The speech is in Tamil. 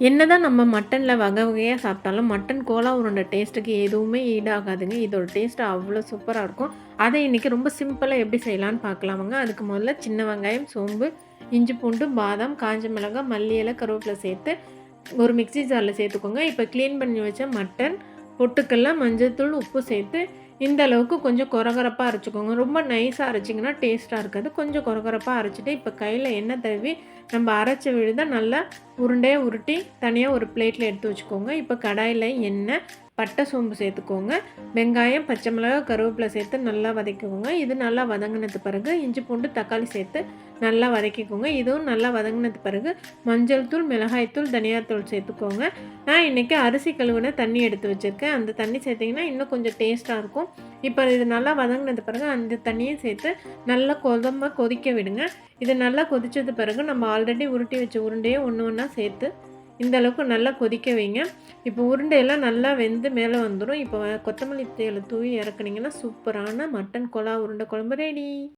என்னதான் நம்ம மட்டன்ல வகை வகையா சாப்பிட்டாலும், மட்டன் கோலா உருண்டை டேஸ்ட்டுக்கு எதுவுமே ஈடாகாதுங்க. இதோட டேஸ்ட் அவ்வளோ சூப்பரா இருக்கும். அதை இன்னைக்கு ரொம்ப சிம்பிளா எப்படி செய்யலான்னு பார்க்கலாமாங்க. அதுக்கு முதல்ல சின்ன வெங்காயம், சோம்பு, இஞ்சி பூண்டு, பாதாம், காஞ்ச மிளகாய், மல்லி இலை, கருவேப்பிலை சேர்த்து ஒரு மிக்ஸி ஜார்ல சேர்த்துக்கோங்க. இப்போ கிளீன் பண்ணி வச்ச மட்டன், பொட்டுக்கல்ல, மஞ்சள்தூள், உப்பு சேர்த்து இந்த அளவுக்கு கொஞ்சம் கொரகொரப்பா அரைச்சுக்கோங்க. ரொம்ப நைஸா அரைச்சிங்கன்னா டேஸ்ட்டா இருக்காது. கொஞ்சம் கொரகொரப்பா அரைச்சுட்டு, இப்போ கையில எண்ணெய் தடவி நம்ம அரைச்ச விழுத நல்லா உருண்டையா உருட்டி தனியா ஒரு பிளேட்ல எடுத்து வச்சுக்கோங்க. இப்போ கடாயில எண்ணெய், பட்டை, சோம்பு சேர்த்துக்கோங்க. வெங்காயம், பச்சை மிளகாய், கருவேப்பிலை சேர்த்து நல்லா வதக்கிக்கோங்க. இது நல்லா வதங்கினது பிறகு இஞ்சி பூண்டு, தக்காளி சேர்த்து நல்லா வதக்கிக்கோங்க. இதுவும் நல்லா வதங்கினது பிறகு மஞ்சள் தூள், மிளகாய் தூள், தனியாத்தூள் சேர்த்துக்கோங்க. நான் இன்றைக்கி அரிசி கழுவுன தண்ணி எடுத்து வச்சுருக்கேன். அந்த தண்ணி சேர்த்திங்கன்னா இன்னும் கொஞ்சம் டேஸ்ட்டாக இருக்கும். இப்போ இது நல்லா வதங்கினது பிறகு அந்த தண்ணியும் சேர்த்து நல்லா கொதிக்க விடுங்க. இது நல்லா கொதித்தது பிறகு நம்ம ஆல்ரெடி உருட்டி வச்ச உருண்டையை ஒன்று ஒன்றா சேர்த்து இந்த அளவுக்கு நல்லா கொதிக்க வைங்க. இப்போ உருண்டையெல்லாம் நல்லா வெந்து மேலே வந்துடும். இப்போ கொத்தமல்லி தூவி இறக்குனீங்கன்னா சூப்பரான மட்டன் கோலா உருண்டை குழம்பு ரெடி.